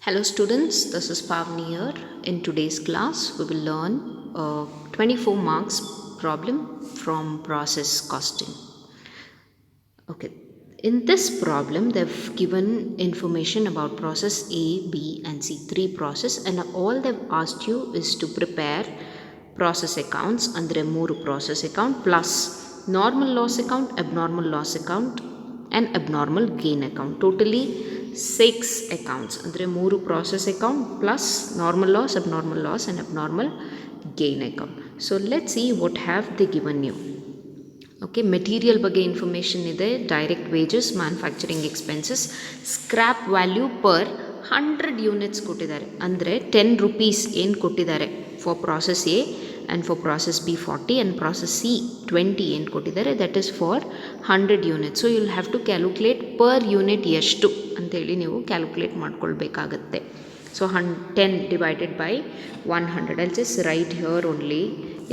Hello students, this is Pavni here. In today's class, we will learn a 24 marks problem from process costing. Okay, in this problem, they've given information about process A, B and C, three process, and all they've asked you is to prepare process accounts under a more process account plus normal loss account, abnormal loss account and abnormal gain account. Totally 6 accounts ಅಂದರೆ 3 process account plus normal loss and abnormal gain account. So let's see what have they given you. Okay, material ಬಗ್ಗೆ information ಇದೆ, direct wages, manufacturing expenses, scrap value per 100 units ಕೊಟ್ಟಿದ್ದಾರೆ, ಅಂದರೆ 10 rupees ಏನು ಕೊಟ್ಟಿದ್ದಾರೆ for process A and for process B 40 and process C 20 ಏನು ಕೊಟ್ಟಿದ್ದಾರೆ, that is for 100 units. So you'll have to calculate per unit ಎಷ್ಟು ಅಂತೇಳಿ ನೀವು calculate ಮಾಡ್ಕೊಳ್ಬೇಕಾಗತ್ತೆ. So 10 divided by 100, I'll just write here only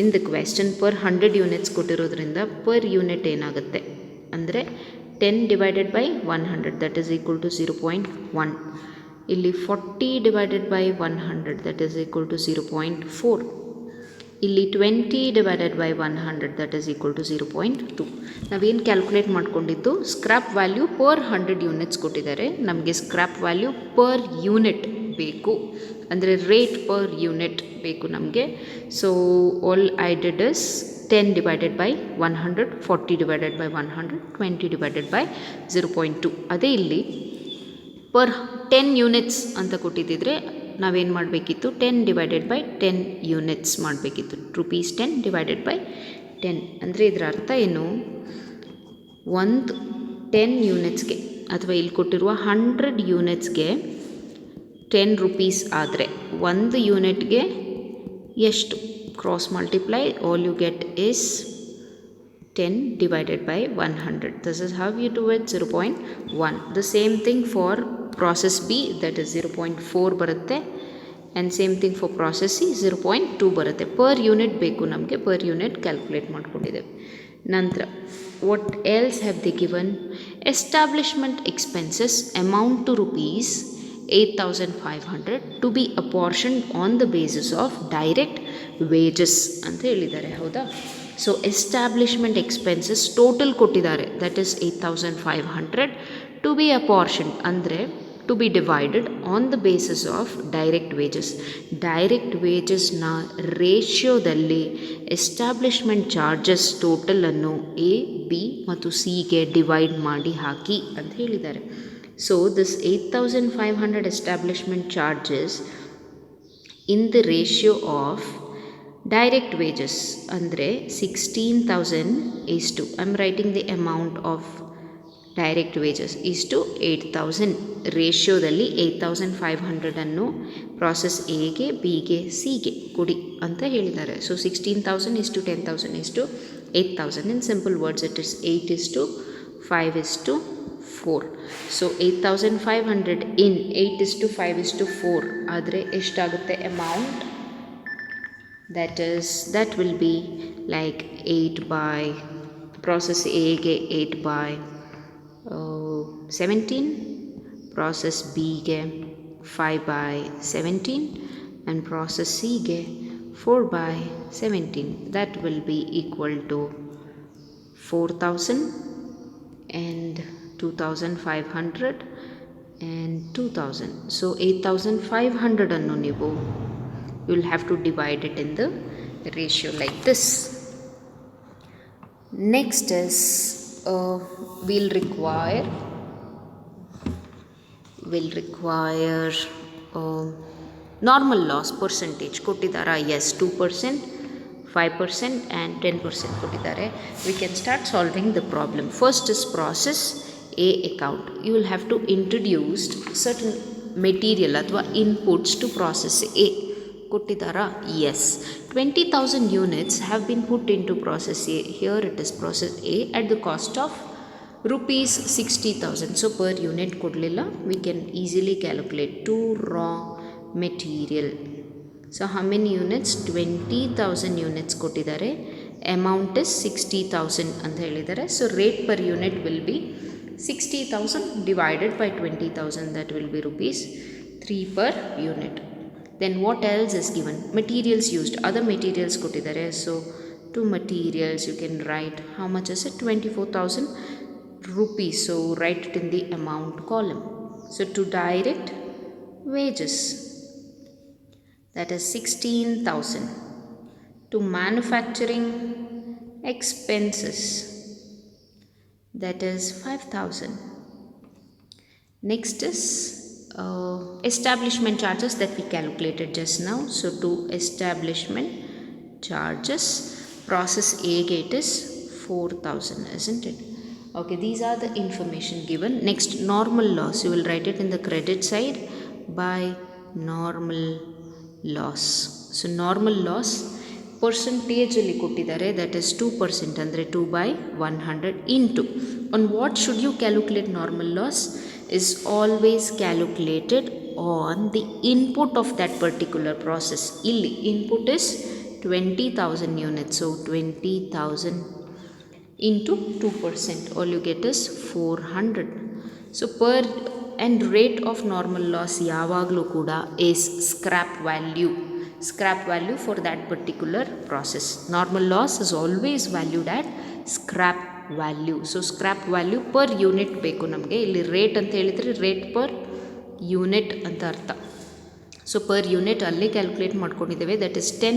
in the question per 100 units ಕೊಟ್ಟಿರೋದ್ರಿಂದ per unit ಏನಾಗುತ್ತೆ ಅಂದರೆ 10 divided by 100 that is equal to 0.1. ಇಲ್ಲಿ 40 divided by 100 that is equal to 0.4. ಇಲ್ಲಿ 20 divided by 100 that is equal to 0.2. ನಾವೇನು calculate ಮಾಡ್ಕೊಂಡಿದ್ದು scrap value per 100 units ಕೊಟ್ಟಿದ್ದಾರೆ, ನಮಗೆ scrap value per unit ಬೇಕು, ಅಂದರೆ ರೇಟ್ ಪರ್ ಯೂನಿಟ್ ಬೇಕು ನಮಗೆ. So all I did is 10 divided by 100, 40 divided by 100, 20 divided by 0.2. ಅದೇ ಇಲ್ಲಿ ಪರ್ 10 ಯೂನಿಟ್ಸ್ ಅಂತ ಕೊಟ್ಟಿದ್ದಿದ್ರೆ ನಾವೇನು ಮಾಡಬೇಕಿತ್ತು, 10 divided by 10 ಯೂನಿಟ್ಸ್ ಮಾಡಬೇಕಿತ್ತು, rupees 10 divided by 10. ಅಂದರೆ ಇದರ ಅರ್ಥ ಏನು, ಒಂದು 10 ಯೂನಿಟ್ಸ್ಗೆ ಅಥವಾ ಇಲ್ಲಿ ಕೊಟ್ಟಿರುವ 100 ಯೂನಿಟ್ಸ್ಗೆ 10 rupees ಆದರೆ ಒಂದು ಯೂನಿಟ್ಗೆ ಎಷ್ಟು, cross multiply, all you get is 10 divided by 100. This is how you do it, 0.1. The same thing for process B, that is 0.4 ಬರುತ್ತೆ, and same thing for process C 0.2 ಬರುತ್ತೆ. ಪರ್ ಯೂನಿಟ್ ಬೇಕು ನಮಗೆ, per unit calculate ಮಾಡ್ಕೊಂಡಿದ್ದೇವೆ. ನಂತರ what else have they given, establishment expenses amount to rupees 8,500 to be apportioned on the basis of direct wages ಅಂತ ಹೇಳಿದ್ದಾರೆ, ಹೌದಾ. So establishment expenses total ಕೊಟ್ಟಿದ್ದಾರೆ, that is 8,500 to be apportion ಅಂದರೆ to be divided on the basis of direct wages. Direct ವೇಜಸ್ನ ರೇಷ್ಯೋದಲ್ಲಿ establishment charges ಟೋಟಲನ್ನು A, B ಮತ್ತು ಸಿಗೆ ಡಿವೈಡ್ ಮಾಡಿ ಹಾಕಿ ಅಂತ ಹೇಳಿದ್ದಾರೆ. So this 8,500 establishment charges in the ratio of direct wages ಅಂದರೆ 16,000 is to, I am writing the amount of direct wages is to 8,000 ರೇಷ್ಯೋದಲ್ಲಿ 8,500 ಅನ್ನು ಪ್ರಾಸೆಸ್ ಎಗೆ, ಬಿಗೆ, ಸಿಗೆ ಕೊಡಿ ಅಂತ ಹೇಳಿದ್ದಾರೆ. So 16,000 is to 10,000 is to 8,000. in simple words it is 8 is to 5 is to 4. So 8,500 in 8 is to 5 is to 4 ಆದರೆ ಎಷ್ಟಾಗುತ್ತೆ amount, that will be like 8 by process A ge 8 by 17, process B ge 5 by 17 and process C ge 4 by 17. that will be equal to 4,000 and 2,500 and 2,000. so 8,500 annu ನೀವು you will have to divide it in the ratio like this. Next is we'll require normal loss percentage ಕೊಟ್ಟಿದ್ದಾರಾ, yes 2%, 5% and 10% ಕೊಟ್ಟಿದ್ದಾರೆ. we can start solving the problem. first is process A account. you will have to introduce certain material ಅಥವಾ inputs to process A. ಕೊಟ್ಟಿದ್ದಾರಾ, yes 20,000 units have been put into process A. here it is process A at the cost of rupees 60,000. so per unit ಕೊಡಲಿಲ್ಲ, we can easily calculate to raw material. so how many units, 20,000 units ಕೊಟ್ಟಿದ್ದಾರೆ, amount is 60,000 ಅಂತ ಹೇಳಿದ್ದಾರೆ. so rate per unit will be 60,000 divided by 20,000, that will be rupees 3 per unit. Then what else is given? Materials used, other materials kottidare. So to materials you can write how much is it? 24,000 rupees. So write it in the amount column. So to direct wages, that is 16,000. To manufacturing expenses, that is 5,000. Next is establishment charges that we calculated just now. So to establishment charges, process A gate is 4,000, isn't it? Okay, these are the information given. Next, normal loss, you will write it in the credit side by normal loss. So normal loss percentage ಅಲ್ಲಿ ಕೊಟ್ಟಿದ್ದಾರೆ, that is 2%, ಅಂದರೆ 2 by 100 into. On what should you calculate normal loss? Is always calculated on the input of that particular process. Illi input is 20,000 units. So 20,000 into 2%, all you get is 400. So per and rate of normal loss yavaglu kuda is scrap value for that particular process. Normal loss is always valued at scrap value. So scrap value per unit ಬೇಕು ನಮಗೆ. ಇಲ್ಲಿ rate ಅಂತ ಹೇಳಿದರೆ rate per unit ಅಂತ ಅರ್ಥ. So per unit ಅಲ್ಲಿ calculate ಮಾಡ್ಕೊಂಡಿದ್ದೇವೆ. That is 10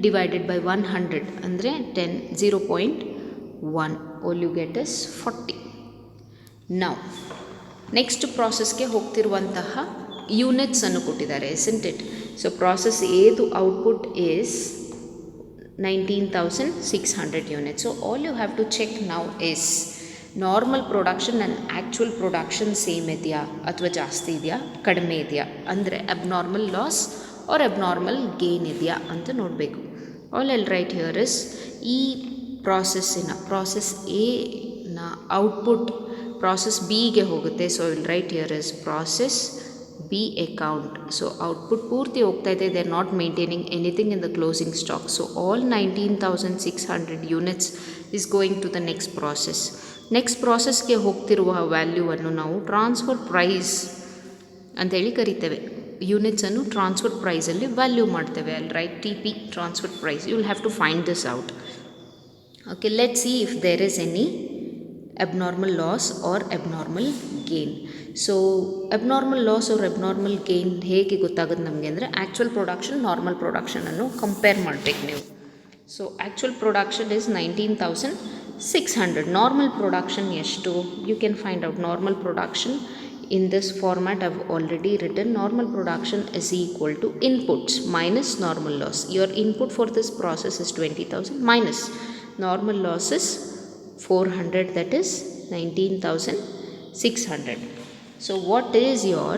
divided by 100 ಅಂದರೆ 10 0.1. All you get is 40. Now next ಪ್ರಾಸೆಸ್ಗೆ ಹೋಗ್ತಿರುವಂತಹ ಯೂನಿಟ್ಸ್ ಅನ್ನು ಕೊಟ್ಟಿದ್ದಾರೆ, isn't it? ಸೊ ಪ್ರಾಸೆಸ್ ಎದು output is 19,600 units. So all you have to check now is normal production and actual production same ಇದೆಯಾ ಅಥವಾ ಜಾಸ್ತಿ ಇದೆಯಾ ಕಡಿಮೆ ಇದೆಯಾ, ಅಂದರೆ abnormal loss or abnormal gain ಇದೆಯಾ ಅಂತ ನೋಡಬೇಕು. All I'll write here is ಈ ಪ್ರಾಸೆಸ್ ಎನ ಔಟ್ಪುಟ್ ಪ್ರಾಸೆಸ್ ಬಿಗೆ ಹೋಗುತ್ತೆ. So I will write here is process B account. So output ಪೂರ್ತಿ ಹೋಗ್ತಾ ಇದೆ. they are not maintaining anything in the closing stock. So all 19,600 units is going to the next process. next processಗೆ ಹೋಗ್ತಿರುವ ವ್ಯಾಲ್ಯೂವನ್ನು ನಾವು transfer price ಅಂತೇಳಿ ಕರಿತೇವೆ. ಯೂನಿಟ್ಸನ್ನು transfer ಪ್ರೈಸಲ್ಲಿ value ಮಾಡ್ತೇವೆ. ಅಲ್ಲಿ right TP transfer price. You will have to find this out. Okay, let see if there is any abnormal loss or abnormal gain. So abnormal loss or abnormal gain ಹೇಗೆ ಗೊತ್ತಾಗುತ್ತೆ ನಮಗೆ ಅಂದರೆ actual production normal ಪ್ರೊಡಕ್ಷನನ್ನು compare ಮಾಡಬೇಕು ನೀವು. So actual production is 19,600. Normal production ಎಷ್ಟು? You can find out normal production in this format. I've already written normal production is equal to inputs minus normal loss. Your input for this process is 20,000 minus normal loss is 400, that is 19,600. So what is your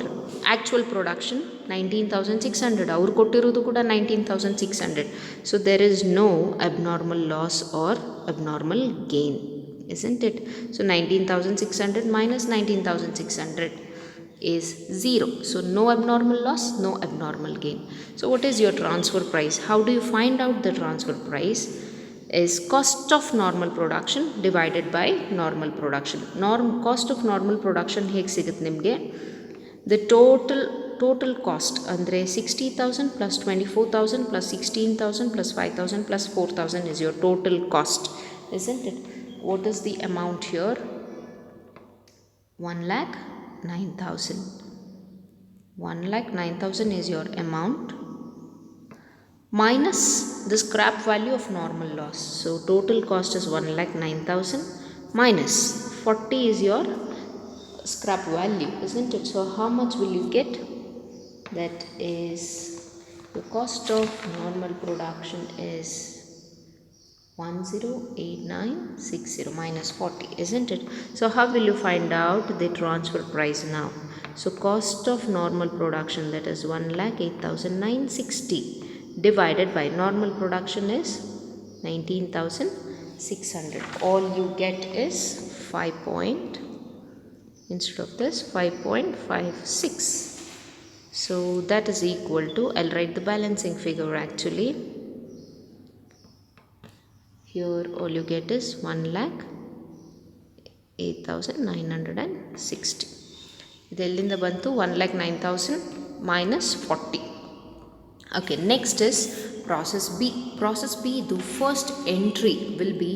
actual production? 19,600. ಅವ್ರು ಕೊಟ್ಟಿರೋದು ಕೂಡ 19,600. So there is no abnormal loss or abnormal gain, isn't it? So 19,600 minus 19,600 is 0. So no abnormal loss, no abnormal gain. So what is your transfer price? How do you find out the transfer price? Is cost of normal production divided by normal production. Cost of normal production ಹೇಗೆ ಸಿಗುತ್ತೆ ನಿಮಗೆ? The total cost ಅಂದರೆ 60,000 plus 24,000 plus 16,000 plus 5,000 plus 4,000 is your total cost, isn't it? What is the amount here? 1,09,000. 1,09,000 is your amount minus the scrap value of normal loss. So total cost is 1,09,000 minus 40 is your scrap value, isn't it? So how much will you get? That is, the cost of normal production is 108960 minus 40, isn't it? So how will you find out the transfer price now? So cost of normal production, that is 1,08,960 divided by normal production is 19,600. All you get is 5.56. So that is equal to, I'll write the balancing figure actually. Here all you get is 1,08,960. ಇದು ಎಲ್ಲಿಂದ ಬಂತು? 1,09,000 minus 40. Okay, next is process B. Process B, the first entry will be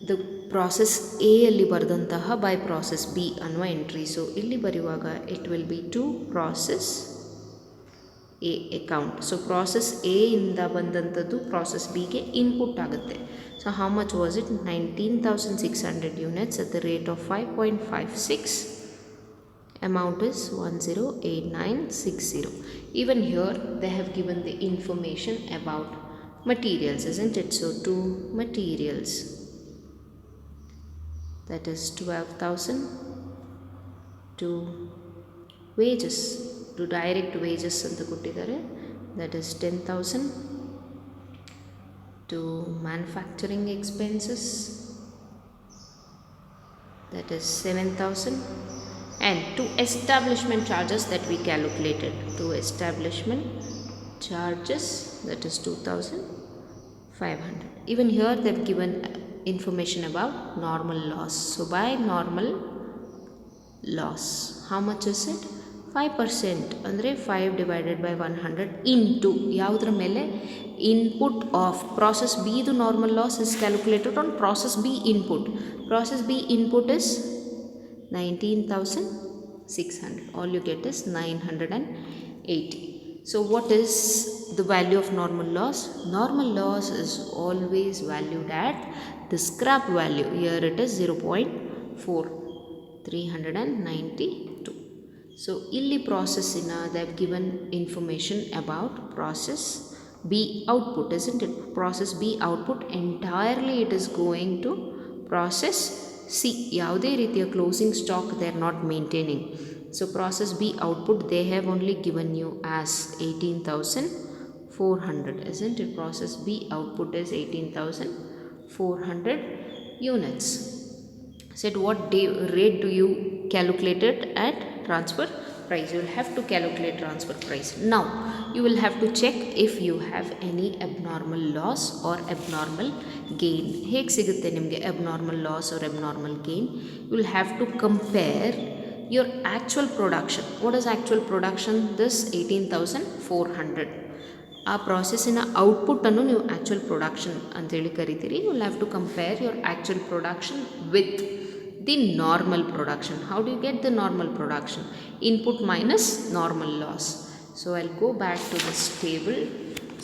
the process A ಅಲ್ಲಿ ಬರೆದಂತಹ by process B ಅನ್ನುವ entry. So ಇಲ್ಲಿ ಬರೆಯುವಾಗ it will be to process A account. So process A ಇಂದ ಬಂದಂಥದ್ದು process B ಗೆ input ಆಗುತ್ತೆ. So how much was it? 19,600 units at the rate of 5.56. Amount is 108960. Even here they have given the information about materials, isn't it? So to materials, that is 12,000. To wages, to direct wages anta kottidare, that is 10,000. To manufacturing expenses, that is 7,000. And to establishment charges that we calculated, to establishment charges, that is 2,500. Even here they have given information about normal loss. So by normal loss, how much is it? 5%. ಅಂದರೆ 5 divided by 100 into ಯಾವುದರ ಮೇಲೆ? Input of process B. The normal loss is calculated on process B input. Process B input is 19,600. All you get is 980. So what is the value of normal loss? Normal loss is always valued at the scrap value. Here it is 0.4, 392. So illi process ina they have given information about process B output, isn't it? Process B output entirely it is going to process C. ಯಾವುದೇ ರೀತಿಯ closing stock they are not maintaining. So process B output they have only given you as 18,400, isn't it? Process B output is 18,400 units. Said what rate do you calculate it at? Transfer price. You will have to calculate transfer price. Now you will have to check if you have any abnormal loss or abnormal gain. ಹೇಗೆ ಸಿಗುತ್ತೆ ನಿಮಗೆ abnormal loss or abnormal gain? You will have to compare your actual production. What is actual production? This 18,400. ಆ ಪ್ರಾಸೆಸ್ಸಿನ ಔಟ್ಪುಟ್ಟನ್ನು ನೀವು actual production ಅಂತೇಳಿ ಕರಿತೀರಿ. You will have to compare your actual production with the normal production. How do you get the normal production? Input minus normal loss. So I'll go back to this table.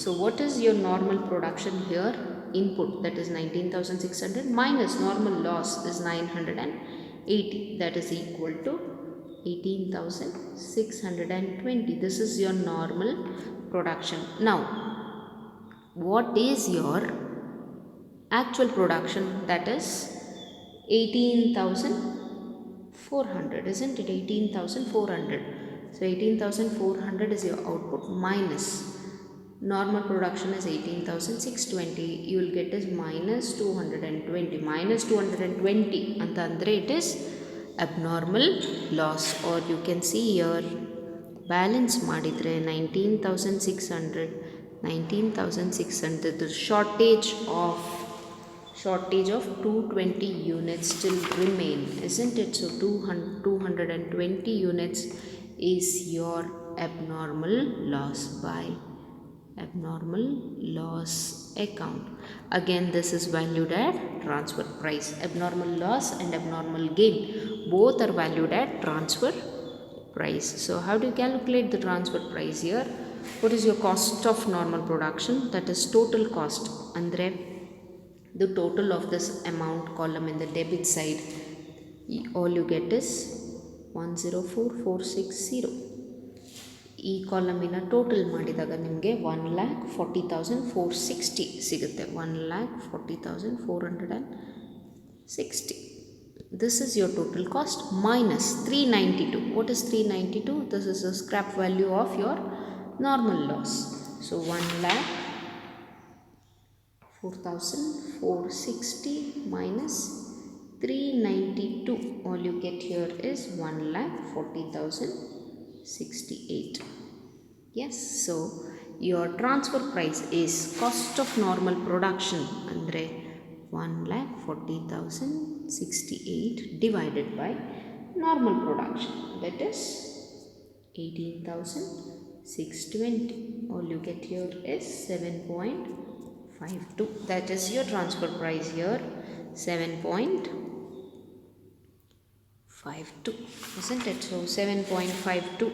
So what is your normal production here? Input, that is 19,600, minus normal loss is 980. That is equal to 18,620. This is your normal production. Now what is your actual production? That is 18,400, isn't it? 18,400. So 18,400 is your output minus normal production is 18,620. You will get is minus 220. Minus 220 antandre it is abnormal loss. Or you can see here balance madidre 19,600, 19,600. The shortage of 220 units still remain, isn't it? So 220 units is your abnormal loss by abnormal loss account. Again this is valued at transfer price. Abnormal loss and abnormal gain both are valued at transfer price. So how do you calculate the transfer price here? What is your cost of normal production? That is total cost. Andre the total of this amount column in the debit side, all you get is 104,460. ಈ ಕಾಲಮಿನ total ಮಾಡಿದಾಗ ನಿಮಗೆ 1,40,460 ಸಿಗುತ್ತೆ. 1,40,460. This is your total cost minus 392. What is 392? This is the scrap value of your normal loss. So 1,04,460 minus 392. All you get here is 1,40,068. Yes, so your transfer price is cost of normal production andre 1,40,068 divided by normal production, that is 18,400. 620. All you get here is 7.52. That is your transfer price here, 7.52, isn't it? So 7.52,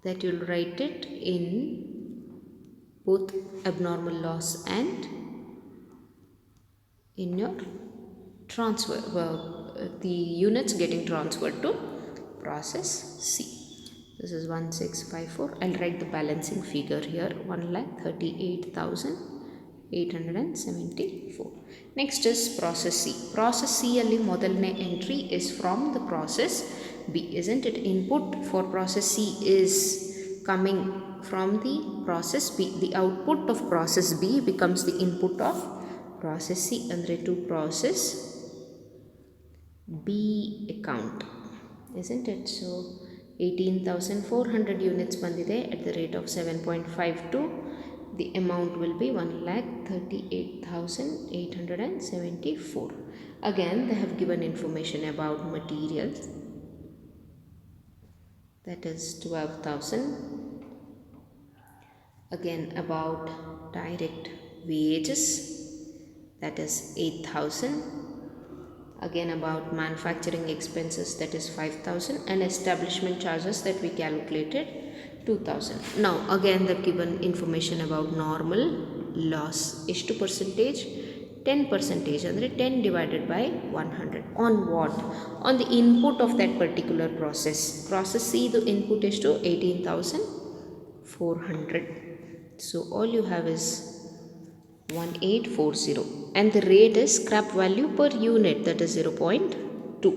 that you'll write it in both abnormal loss and in your transfer, the units getting transferred to process C. This is 1654. I'll write the balancing figure here, 1,38,874. Next is process C. Process C alli modalne entry is from the process B, isn't it? Input for process C is coming from the process B. The output of process B becomes the input of process C andre to process B account, isn't it? So 18,400 units bandide at the rate of 7.52. The amount will be 1,38,874. Again, they have given information about materials, that is 12,000. Again, about direct wages, that is 8,000. Again, about manufacturing expenses, that is 5,000, and establishment charges that we calculated 2,000. Now again they've given information about normal loss. Ishtu percentage? 10% andre 10 divided by 100. On what? On the input of that particular process. Process C, the input is to 18,400. So all you have is 1840, and the rate is scrap value per unit, that is 0.2.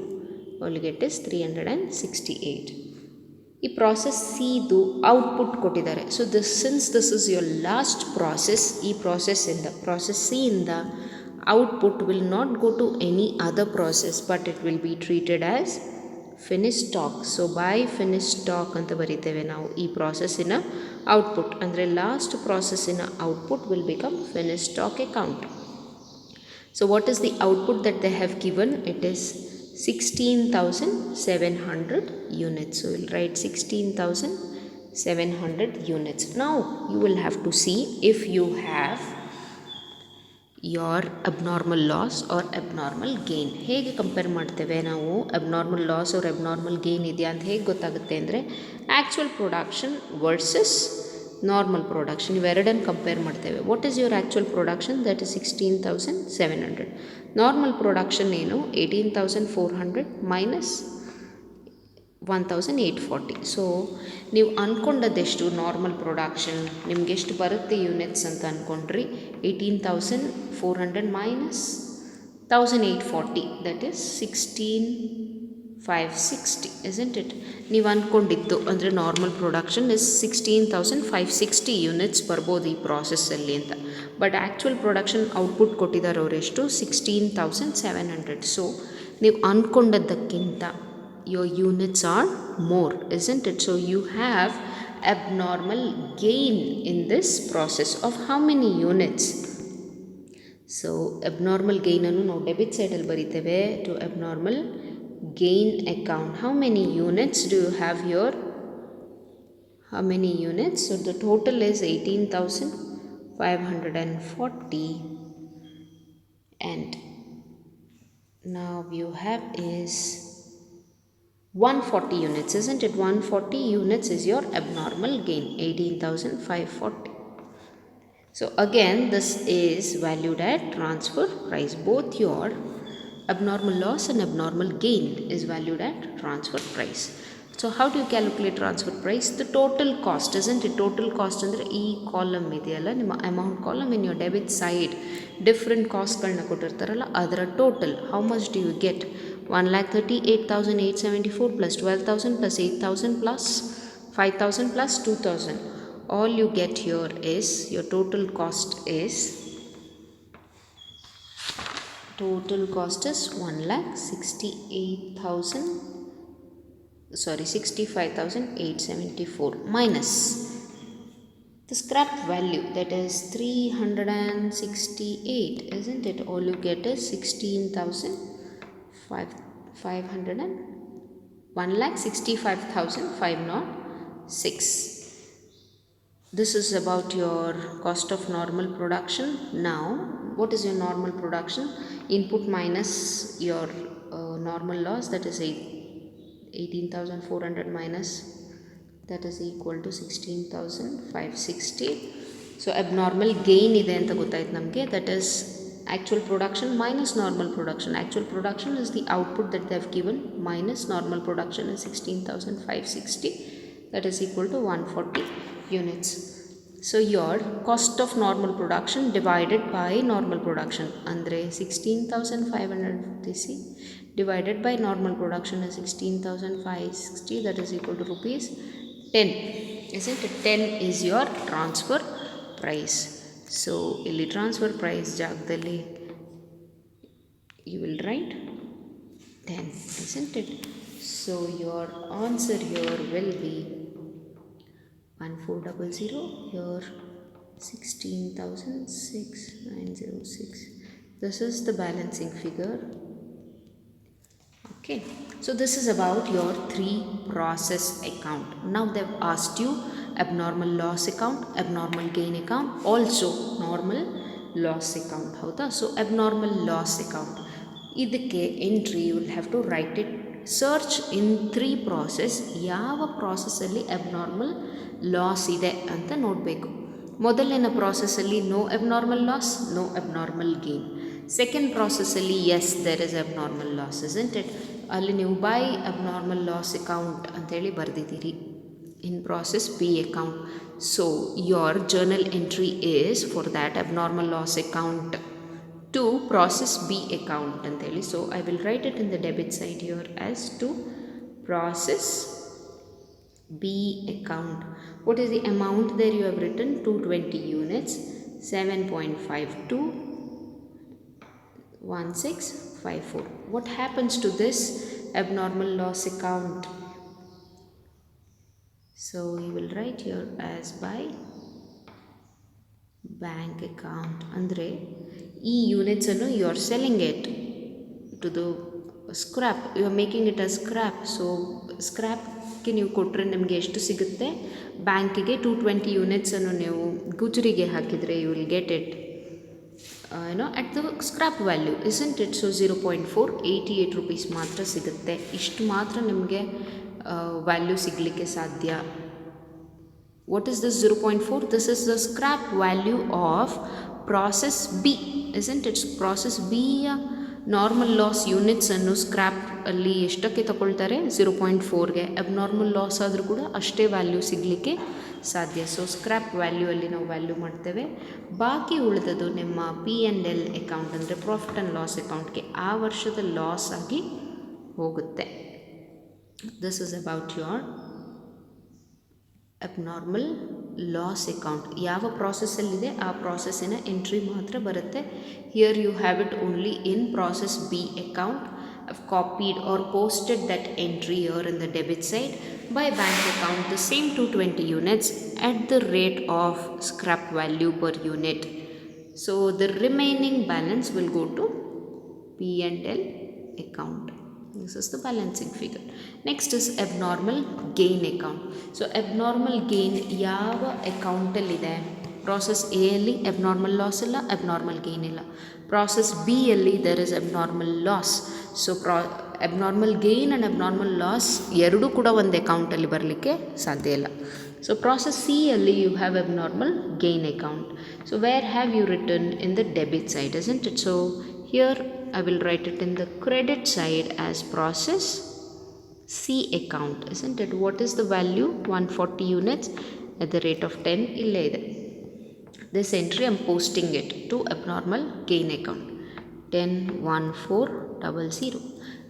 all you get is 368. ಈ process C ದು output ಕೊಟ್ಟಿದ್ದಾರೆ. So since this is your last process, ಈ process C ಇಂದ output will not go to any other process, but it will be treated as finished stock. So by finished stock ಅಂತ ಬರೀತೇವೆ ನಾವು ಈ processiನ output. ಅಂದರೆ last processiನ output will become finished stock account. So what is the output that they have given? It is 16,700 units. So we'll write 16,700 units. Now you will have to see if you have your abnormal loss or abnormal gain. ಹೇಗೆ compare ಮಾಡ್ತೇವೆ ನಾವು? abnormal loss or abnormal gain ಇದೆಯಾ ಅಂತ ಹೇಗೆ ಗೊತ್ತಾಗುತ್ತೆ ಅಂದರೆ actual production versus normal production ಇವೆರಡನ್ನು compare ಮಾಡ್ತೇವೆ. What is your actual production? That is 16,700. Normal production ಏನು? 18,400 ಮೈನಸ್ 1,840. ಸೊ ನೀವು ಅಂದ್ಕೊಂಡದ್ದೆಷ್ಟು ನಾರ್ಮಲ್ ಪ್ರೊಡಕ್ಷನ್ ನಿಮ್ಗೆ ಎಷ್ಟು ಬರುತ್ತೆ ಯೂನಿಟ್ಸ್ ಅಂತ ಅಂದ್ಕೊಂಡ್ರಿ? 18,400 minus 1,840, that is 16,560, isn't it? ನೀವು ಅಂದ್ಕೊಂಡಿದ್ದು ಅಂದರೆ ನಾರ್ಮಲ್ ಪ್ರೊಡಕ್ಷನ್ ಇಸ್ 16,560 ಯೂನಿಟ್ಸ್ ಬರ್ಬೋದು ಈ ಪ್ರಾಸೆಸ್ಸಲ್ಲಿ ಅಂತ. ಬಟ್ ಆ್ಯಕ್ಚುಯಲ್ ಪ್ರೊಡಕ್ಷನ್ ಔಟ್ಪುಟ್ ಕೊಟ್ಟಿದ್ದಾರೆ ಅವರೆಷ್ಟು? 16,700. ಸೊ ನೀವು ಅಂದ್ಕೊಂಡದ್ದಕ್ಕಿಂತ your units are more, isn't it? So you have abnormal gain in this process of how many units? So abnormal gain ಅನ್ನು ನಾವು debit ಸೈಡಲ್ಲಿ ಬರೀತೇವೆ to abnormal gain account. How many units do you have here? How many units? So the total is 18,540, and now you have is 140 units, isn't it? 140 units is your abnormal gain, 18,540. So again this is valued at transfer price. Both your abnormal loss and abnormal gain is valued at transfer price. So how do you calculate transfer price? The total cost, isn't it? Total cost ಅಂದರೆ ಈ column ಇದೆಯಲ್ಲ ನಿಮ್ಮ amount column, in your debit side different ಕಾಸ್ಟ್ಗಳನ್ನ ಕೊಟ್ಟಿರ್ತಾರಲ್ಲ ಅದರ total how much do you get? 1,38,874 plus 12,000 plus 8,000 plus 5,000 plus 2,000. All you get here is your total cost is 65,874 minus the scrap value, that is 368, isn't it? All you get is 16,500 and 1,65,560. This is about your cost of normal production. Now, what is your normal production? Input minus your normal loss, that is 18,400 minus, that is equal to 16,560. So abnormal gain ಇದೆ ಅಂತ ಗೊತ್ತಾಯ್ತು ನಮಗೆ. That is actual production minus normal production. Actual production is the output that they have given minus normal production is 16,560. That is equal to 140 units. So your cost of normal production divided by normal production andre 16,550 divided by normal production is 16,560, that is equal to rupees 10. Isn't it? 10 is your transfer price. So ಇಲ್ಲಿ transfer price ಜಾಗದಲ್ಲಿ you will write 10, isn't it? So your answer here will be 1400, here 16,6906. This is the balancing figure. Okay, so this is about your 3 process account. Now they've asked you abnormal loss account, abnormal gain account, also normal loss account. Houda? So abnormal loss account, ಇದಕ್ಕೆ entry you will have to write it, search in 3 process ಯಾವ processಲ್ಲಿ abnormal loss ಇದೆ ಅಂತ ನೋಡಬೇಕು. ಮೊದಲನೇ processಲ್ಲಿ no abnormal loss, no abnormal gain. Second processಲ್ಲಿ yes there is abnormal loss, isn't it? ಅಲ್ಲಿ ನೀವು by abnormal loss account ಅಂತೇಳಿ ಬರೆದಿದ್ದೀರಿ in process B account. So your journal entry is for that abnormal loss account to process B account anteli. So I will write it in the debit side here as to process B account. What is the amount there you have written? 220 units, 7.52 1654. What happens to this abnormal loss account? So you will write here as by bank account. Andre e units annu you are selling it to the scrap, you are making it as scrap. So scrap ಗೆ ನೀವು ಕೊಟ್ಟರೆ ನಿಮಗೆ ಎಷ್ಟು ಸಿಗುತ್ತೆ? ಬ್ಯಾಂಕಿಗೆ 220 units ಅನ್ನು ನೀವು ಗುಜರಿಗೆ ಹಾಕಿದರೆ you will get it at the scrap value, isn't it? So 0.488 rupees ಮಾತ್ರ ಸಿಗುತ್ತೆ. ಇಷ್ಟು ಮಾತ್ರ ನಿಮಗೆ ವ್ಯಾಲ್ಯೂ ಸಿಗಲಿಕ್ಕೆ ಸಾಧ್ಯ. What is this 0.4? This is the scrap value of process B, isn't it? Process B normal loss ಯೂನಿಟ್ಸನ್ನು ಸ್ಕ್ರ್ಯಾಪ್ ಅಲ್ಲಿ ಎಷ್ಟಕ್ಕೆ ತಗೊಳ್ತಾರೆ? 0.4ಗೆ. ಅಬ್ನಾರ್ಮಲ್ ಲಾಸ್ ಆದರೂ ಕೂಡ ಅಷ್ಟೇ ವ್ಯಾಲ್ಯೂ ಸಿಗಲಿಕ್ಕೆ ಸಾಧ್ಯ. ಸೊ ಸ್ಕ್ರ್ಯಾಪ್ ವ್ಯಾಲ್ಯೂ ಅಲ್ಲಿ ನಾವು ವ್ಯಾಲ್ಯೂ ಮಾಡ್ತೇವೆ. ಬಾಕಿ ಉಳಿದದು ನಿಮ್ಮ P&L ಅಕೌಂಟ್ ಅಂದರೆ ಪ್ರಾಫಿಟ್ ಆ್ಯಂಡ್ ಲಾಸ್ ಅಕೌಂಟ್ಗೆ ಆ ವರ್ಷದ ಲಾಸ್ ಆಗಿ ಹೋಗುತ್ತೆ. This is about your abnormal loss account. ಯಾವ ಪ್ರಾಸೆಸ್ಸಲ್ಲಿದೆ ಆ ಪ್ರಾಸೆಸ್ಸಿನ ಎಂಟ್ರಿ ಮಾತ್ರ ಬರುತ್ತೆ. Here you have it only in process B account. I've copied or posted that entry here in the debit side. By bank account, the same 220 units at the rate of scrap value per unit. So the remaining balance will go to P&L account. This is the balancing figure. Next is abnormal gain account. So abnormal gain ಯಾವ ಅಕೌಂಟಲ್ಲಿದೆ? Process A ಅಲ್ಲಿ abnormal loss ಇಲ್ಲ, abnormal gain ಇಲ್ಲ. Process B ಅಲ್ಲಿ there is abnormal loss. So abnormal gain and abnormal loss ಎರಡೂ ಕೂಡ ಒಂದು ಅಕೌಂಟಲ್ಲಿ ಬರಲಿಕ್ಕೆ ಸಾಧ್ಯ ಇಲ್ಲ. ಸೊ ಪ್ರಾಸೆಸ್ ಸಿ ಅಲ್ಲಿ you have abnormal gain account. So where have you written? In the debit side, isn't it? So here I will write it in the credit side as process C account, isn't it? What is the value? 140 units at the rate of 10 illé ide. This entry I am posting it to abnormal gain account 101400.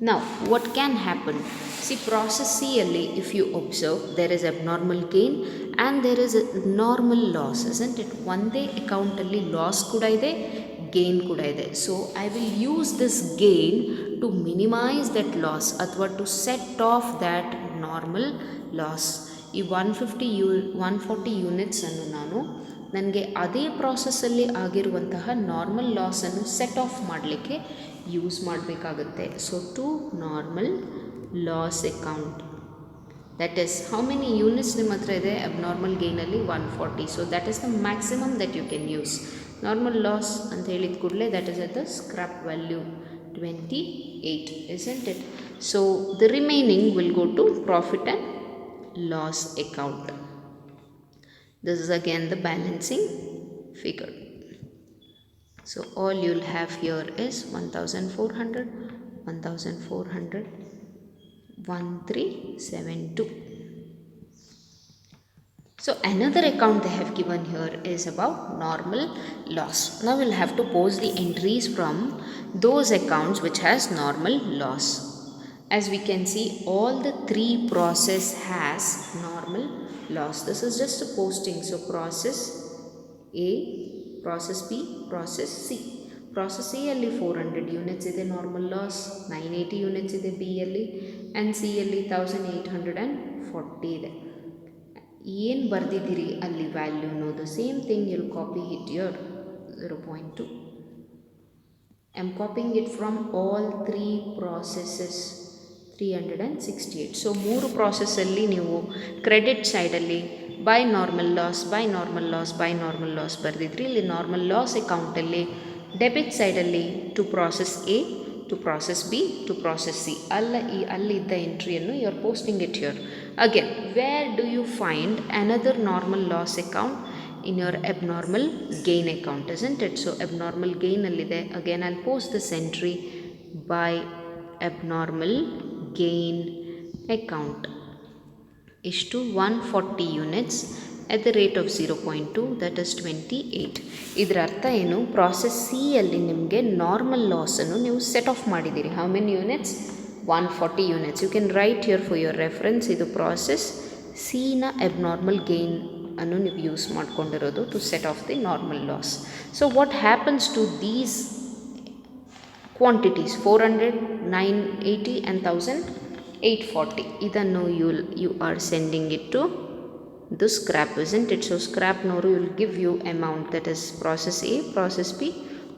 Now what can happen? See, process C alli if you observe there is abnormal gain and there is a normal loss, isn't it? Onde account alli loss kuda ide, gain kuda ide. So I will use this gain to minimize that loss athwa to set off that normal loss. ಈ 140 units ಅನ್ನು ನಾನು ನನಗೆ ಅದೇ ಪ್ರಾಸೆಸ್ಸಲ್ಲಿ ಆಗಿರುವಂತಹ normal ಲಾಸನ್ನು set off ಮಾಡಲಿಕ್ಕೆ use ಮಾಡಬೇಕಾಗುತ್ತೆ. So to normal loss account that is how many units ನಿಮ್ಮ ಹತ್ರ ಇದೆ abnormal gain ಅಲ್ಲಿ 140. So that is the maximum that you can use. Normal loss ಅಂತ ಹೇಳಿದ ಕೂಡಲೇ that is at the scrap value 28, isn't it? So the remaining will go to profit and loss account. This is again the balancing figure. So all you'll have here is 1400, 1400, 1372. So another account they have given here is about normal loss. Now we'll have to post the entries from those accounts which has normal loss. As we can see, all the three process has normal loss. This is just a posting. So process A, process B, process C. Process A ಅಲ್ಲಿ 400 units ಇದೆ normal loss, 980 units ಇದೆ B ಅಲ್ಲಿ, and C ಅಲ್ಲಿ 1840 ಇದೆ. ಏನು ಬರ್ದಿದ್ದೀರಿ ಅಲ್ಲಿ ವ್ಯಾಲ್ಯೂನು the same thing you'll copy it here 0.2. I'm copying it from all three processes 368. So 3 ಪ್ರಾಸೆಸ್ಸಲ್ಲಿ ನೀವು ಕ್ರೆಡಿಟ್ ಸೈಡಲ್ಲಿ by normal loss by normal loss by normal loss ಬರೆದಿದ್ರಿ. ಇಲ್ಲಿ ನಾರ್ಮಲ್ ಲಾಸ್ ಅಕೌಂಟಲ್ಲಿ ಡೆಬಿಟ್ ಸೈಡಲ್ಲಿ to process A, to process B, to process C ಅಲ್ಲಿದ್ದ ಎಂಟ್ರಿಯನ್ನು you are posting it here. Again, where do you find another normal loss account? In your abnormal gain account, isn't it? So abnormal gain allide, again I'll post this entry by abnormal gain account. Ishtu 140 units at the rate of 0.2, that is 28. ಇದರ ಅರ್ಥ ಏನು, process C ಅಲ್ಲಿ ನಿಮಗೆ normal ಲಾಸನ್ನು ನೀವು set of ಮಾಡಿದ್ದೀರಿ. How many units? 140 units. You can write here for your reference. ಇದು process C ನ abnormal gain ಅನ್ನು ನೀವು ಯೂಸ್ ಮಾಡ್ಕೊಂಡಿರೋದು to set off the normal loss. So what happens to these quantities 400, 980 and 1840, ಇದನ್ನು you are sending it to the scrap, isn't it? So scrap noru will give you amount, that is process A, process B,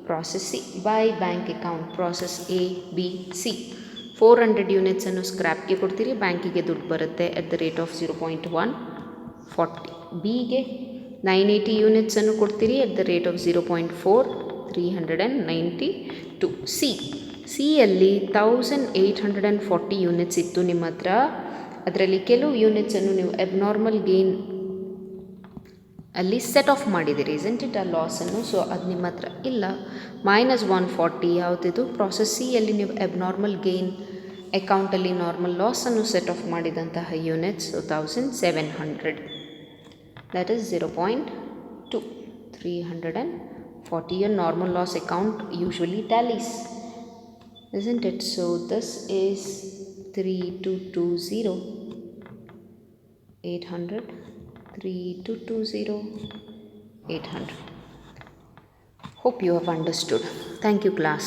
process C by bank account, process A, B, C. 400 units ಅನ್ನು ಸ್ಕ್ರ್ಯಾಪ್ಗೆ ಕೊಡ್ತೀರಿ, ಬ್ಯಾಂಕಿಗೆ ದುಡ್ಡು ಬರುತ್ತೆ at the rate of 0.140. ಬಿಗೆ 980 units ಅನ್ನು ಕೊಡ್ತೀರಿ at the rate of 0.4, 392. C ಅಲ್ಲಿ 1840 units ಇತ್ತು ನಿಮ್ಮ ಹತ್ರ. ಅದರಲ್ಲಿ ಕೆಲವು ಯೂನಿಟ್ಸನ್ನು ನೀವು ಅಬ್ನಾರ್ಮಲ್ ಗೇನ್ ಅಲ್ಲಿ ಸೆಟ್ ಆಫ್ ಮಾಡಿದ್ದೀರಿ, ಇಸೆಂಟ್ ಇಟ್, ಆ ಲಾಸನ್ನು. ಸೊ ಅದು ನಿಮ್ಮ ಹತ್ರ ಇಲ್ಲ. -140 ಯಾವುದಿದು? ಪ್ರಾಸೆಸ್ ಸಿ ಅಲ್ಲಿ ನೀವು ಅಬ್ನಾರ್ಮಲ್ ಗೇನ್ ಅಕೌಂಟಲ್ಲಿ ನಾರ್ಮಲ್ ಲಾಸನ್ನು ಸೆಟ್ ಆಫ್ ಮಾಡಿದಂತಹ units 1700, that is 0.2, 340. Your normal loss account usually tallies, isn't it? So this is 3220, 800, 3220, 800. Hope you have understood. Thank you, class.